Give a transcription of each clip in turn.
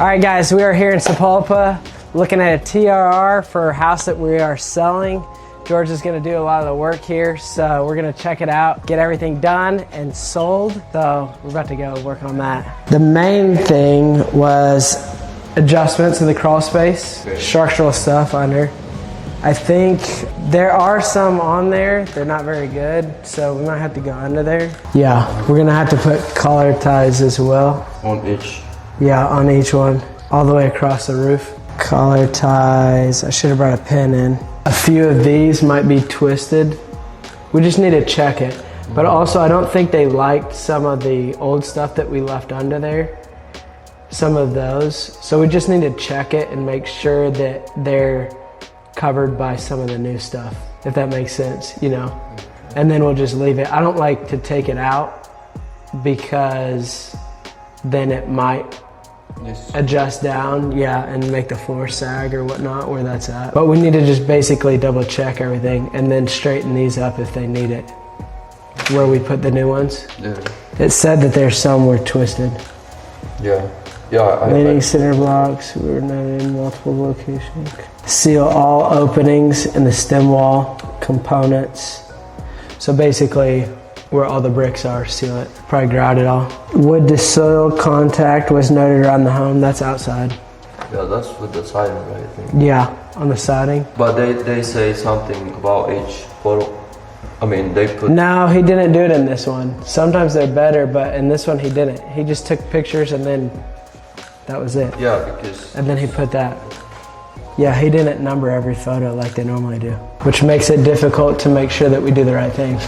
All right, guys, we are here in Sapulpa looking at a TRR for a house that we are selling. George is going to do a lot of the work here, so we're going to check it out, get everything done and sold. So we're about to go work on that. The main thing was adjustments in the crawl space, structural stuff under. I think there are some on there. They're not very good, so we might have to go under there. Yeah, we're going to have to put collar ties as well. On each. Yeah, on each one, all the way across the roof. Collar ties, I should have brought a pin in. A few of these might be twisted. We just need to check it. But also, I don't think they liked some of the old stuff that we left under there. Some of those. So we just need to check it and make sure that they're covered by some of the new stuff, if that makes sense, you know? And then we'll just leave it. I don't like to take it out because then it might adjust down, yeah, and make the floor sag or whatnot where that's at. But we need to just basically double check everything and then straighten these up if they need it. Where we put the new ones. Yeah. It said that there's some were twisted. Yeah. Yeah. Leaning center blocks were noted in multiple locations. Seal all openings in the stem wall components. So basically, where all the bricks are, seal it. Probably grout it all. Wood to soil contact was noted around the home. That's outside. Yeah, that's with the siding, right? I think. Yeah, on the siding. But they say something about each photo. I mean, they put. No, he didn't do it in this one. Sometimes they're better, but in this one he didn't. He just took pictures and then that was it. Yeah, because. And then he put that. Yeah, he didn't number every photo like they normally do, which makes it difficult to make sure that we do the right thing.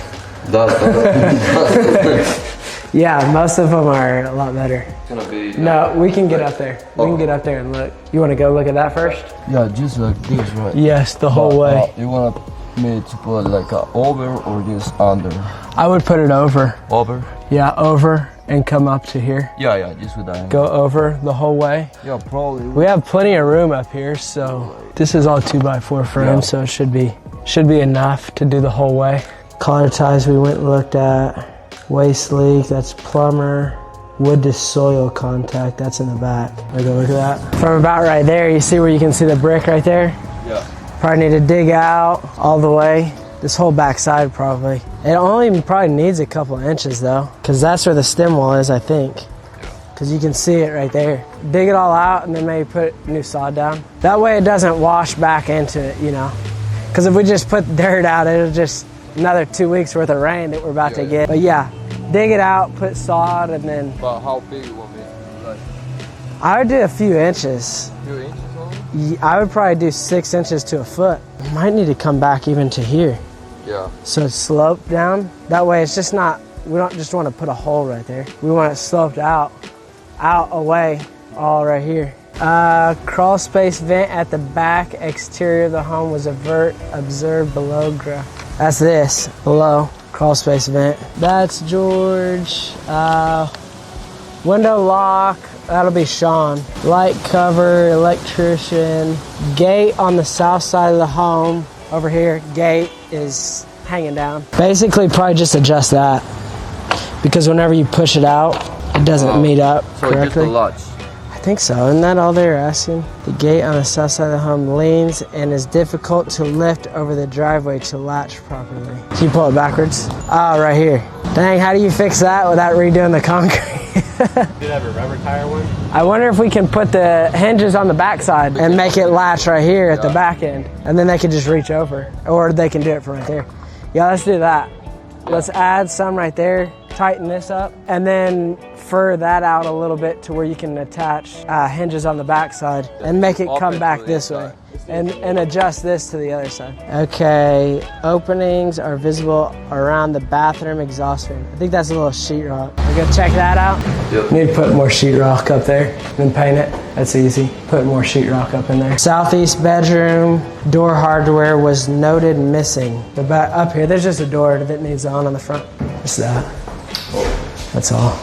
Yeah, most of them are a lot better. It's gonna be. No, we can get up there. We can get up there and look. You want to go look at that first? Yeah, just like this, right? Yes, the whole way. You want me to put like over or just under? I would put it over. Over? Yeah, over and come up to here. Yeah, just with that. Go over the whole way. Yeah, probably. We have plenty of room up here, so this is all 2x4 frame, so it should be enough to do the whole way. Collar ties we went and looked at. Waste leak, that's plumber. Wood to soil contact, that's in the back. Wanna go look at that? From about right there, you see where you can see the brick right there? Yeah. Probably need to dig out all the way. This whole back side probably. It only probably needs a couple inches though, because that's where the stem wall is, I think. Because you can see it right there. Dig it all out and then maybe put new sod down. That way it doesn't wash back into it, you know? Because if we just put dirt out, it'll just another 2 weeks worth of rain that we're about to get. But yeah, dig it out, put sod, and then. But how big you want me to do? Like I would do a few inches. a few inches only? I would probably do 6 inches to a foot. We might need to come back even to here. Yeah. So it's sloped down. That way it's just not, we don't just want to put a hole right there. We want it sloped out away, all right here. Crawl space vent at the back exterior of the home was observed below ground. That's this, below, crawl space vent. That's George. Window lock, that'll be Sean. Light cover, electrician. Gate on the south side of the home. Over here, gate is hanging down. Basically, probably just adjust that. Because whenever you push it out, it doesn't meet up correctly. So just a latch. I think so. Isn't that all they're asking? The gate on the south side of the home leans and is difficult to lift over the driveway to latch properly. Can you pull it backwards? Oh, right here. Dang, how do you fix that without redoing the concrete? Do you have a rubber tire one? I wonder if we can put the hinges on the back side and make it latch right here at the back end. And then they can just reach over. Or they can do it from right there. Yeah, let's do that. Let's add some right there. Tighten this up. And then fur that out a little bit to where you can attach hinges on the back side and make it come back this way and adjust this to the other side. Okay, openings are visible around the bathroom exhaust fan. I think that's a little sheetrock. We're gonna check that out. Yep. Need to put more sheetrock up there, then paint it. That's easy. Put more sheetrock up in there. Southeast bedroom, door hardware was noted missing. The back up here, there's just a door that needs on the front. Just that. That's all.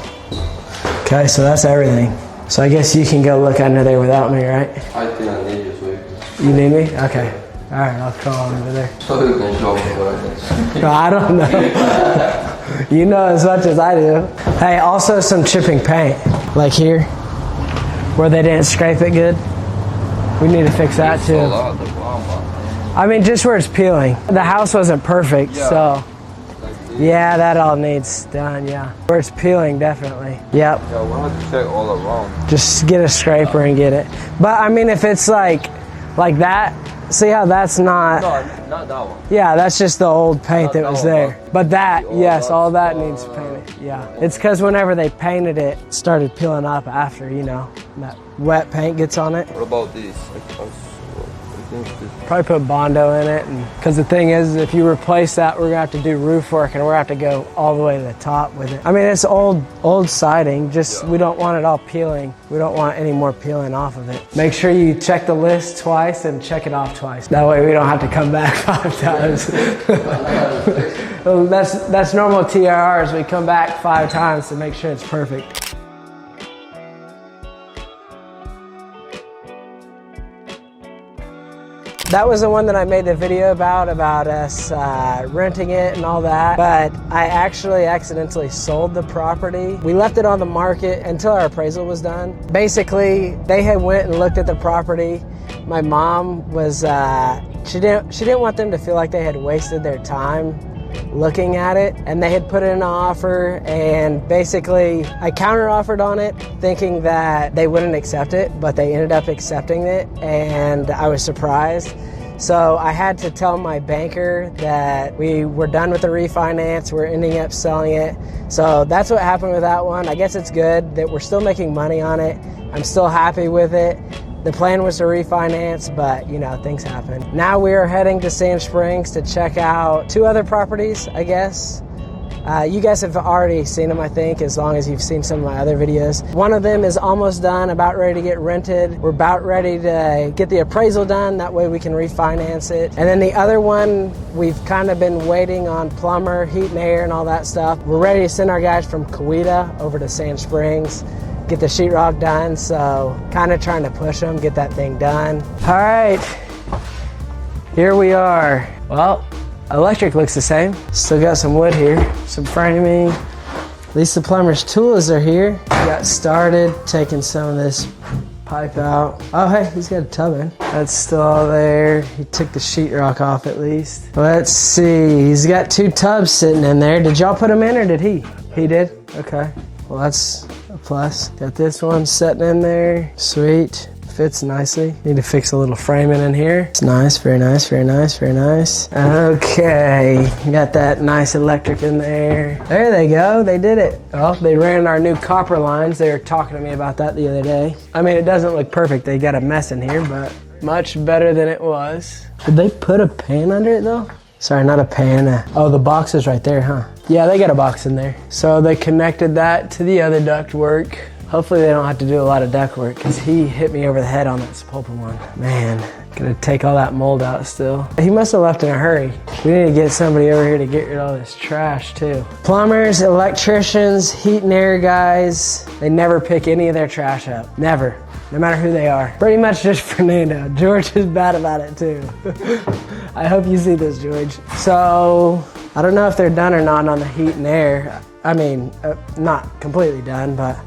Okay, so that's everything. So I guess you can go look under there without me, right? I think I need you, sweet. You need me? Okay. All right, I'll crawl on over there. So you can show me what I can. No, I don't know. You know as much as I do. Hey, also some chipping paint, like here. Where they didn't scrape it good. We need to fix that too. I mean, just where it's peeling. The house wasn't perfect, so. Yeah, that all needs done, yeah. Where it's peeling, definitely. Yep. Yeah, we'll have to check all around. Just get a scraper and get it. But I mean, if it's like that, see how that's not. No, not that one. Yeah, that's just the old paint that was there. But that, yes, all that that's, needs painted. Yeah. It's because whenever they painted it, it started peeling up after, you know, that wet paint gets on it. What about these? Probably put Bondo in it, because the thing is, if you replace that, we're gonna have to do roof work, and we're gonna have to go all the way to the top with it. I mean, it's old siding. Just we don't want it all peeling. We don't want any more peeling off of it. Make sure you check the list twice and check it off twice. That way, we don't have to come back 5 times. That's normal TRRs. We come back 5 times to make sure it's perfect. That was the one that I made the video about us renting it and all that, but I actually accidentally sold the property. We left it on the market until our appraisal was done. Basically, they had went and looked at the property. My mom was, she didn't want them to feel like they had wasted their time looking at it, and they had put in an offer, and basically I counter offered on it thinking that they wouldn't accept it, but they ended up accepting it, and I was surprised. So I had to tell my banker that we were done with the refinance, we're ending up selling it. So that's what happened with that one. I guess it's good that we're still making money on it. I'm still happy with it. The plan was to refinance, but you know, things happen. Now we are heading to Sand Springs to check out 2 other properties, I guess. You guys have already seen them, I think, as long as you've seen some of my other videos. One of them is almost done, about ready to get rented. We're about ready to get the appraisal done. That way we can refinance it. And then the other one, we've kind of been waiting on plumber, heat and air, and all that stuff. We're ready to send our guys from Coweta over to Sand Springs, get the sheetrock done, so kind of trying to push them, get that thing done. All right, here we are. Well, electric looks the same. Still got some wood here, some framing. At least the plumber's tools are here. Got started taking some of this pipe out. Oh, hey, he's got a tub in. That's still all there. He took the sheetrock off at least. Let's see, he's got 2 tubs sitting in there. Did y'all put them in or did he? He did? Okay. Well, that's a plus. Got this one sitting in there. Sweet. Fits nicely. Need to fix a little framing in here. It's nice, very nice, very nice, very nice. Okay, got that nice electric in there. There they go, they did it. Oh, they ran our new copper lines. They were talking to me about that the other day. I mean, it doesn't look perfect. They got a mess in here, but much better than it was. Did they put a pan under it though? Sorry, not a pan. Oh, the box is right there, huh? Yeah, they got a box in there. So they connected that to the other duct work. Hopefully they don't have to do a lot of duct work, because he hit me over the head on that Sepulpa one. Man, gonna take all that mold out still. He must have left in a hurry. We need to get somebody over here to get rid of all this trash too. Plumbers, electricians, heat and air guys, they never pick any of their trash up. Never. No matter who they are. Pretty much just Fernando. George is bad about it too. I hope you see this, George. So, I don't know if they're done or not on the heat and air. I mean, not completely done, but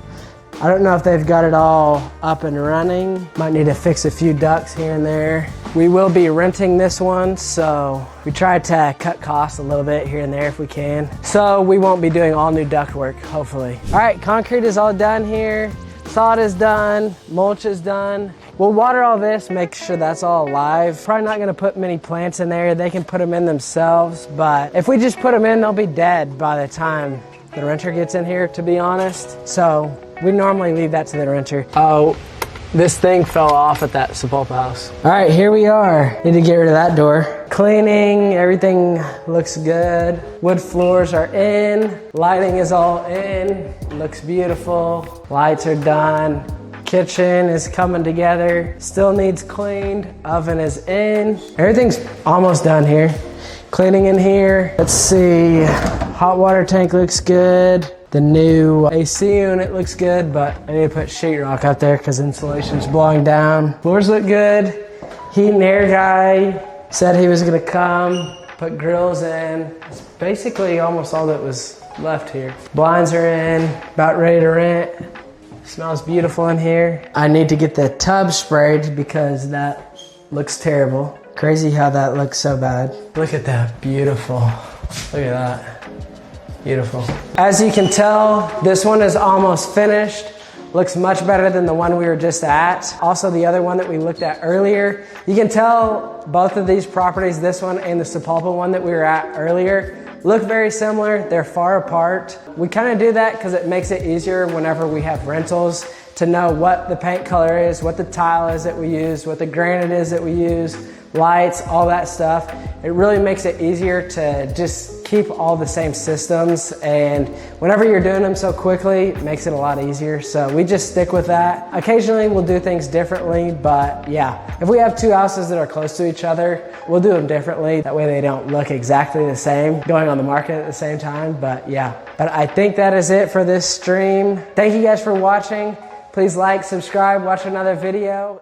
I don't know if they've got it all up and running. Might need to fix a few ducts here and there. We will be renting this one, so we try to cut costs a little bit here and there if we can. So we won't be doing all new duct work, hopefully. All right, concrete is all done here. Sod is done, mulch is done. We'll water all this, make sure that's all alive. Probably not gonna put many plants in there. They can put them in themselves, but if we just put them in, they'll be dead by the time the renter gets in here, to be honest. So we normally leave that to the renter. Oh, this thing fell off at that Sepulpa house. All right, here we are. Need to get rid of that door. Cleaning, everything looks good. Wood floors are in. Lighting is all in. Looks beautiful. Lights are done. Kitchen is coming together. Still needs cleaned. Oven is in. Everything's almost done here. Cleaning in here. Let's see. Hot water tank looks good. The new AC unit looks good, but I need to put sheetrock out there because insulation's blowing down. Floors look good. Heat and air guy said he was gonna come, put grills in. It's basically almost all that was left here. Blinds are in, about ready to rent. Smells beautiful in here. I need to get the tub sprayed because that looks terrible. Crazy how that looks so bad. Look at that, beautiful. Look at that, beautiful. As you can tell, this one is almost finished. Looks much better than the one we were just at. Also the other one that we looked at earlier. You can tell both of these properties, this one and the Sapulpa one that we were at earlier, look very similar. They're far apart. We kind of do that because it makes it easier whenever we have rentals to know what the paint color is, what the tile is that we use, what the granite is that we use, lights, all that stuff. It really makes it easier to just keep all the same systems, and whenever you're doing them so quickly, it makes it a lot easier. So we just stick with that. Occasionally we'll do things differently, but yeah, if we have two houses that are close to each other, we'll do them differently. That way they don't look exactly the same going on the market at the same time. But yeah, but I think that is it for this stream. Thank you guys for watching. Please like, subscribe, watch another video.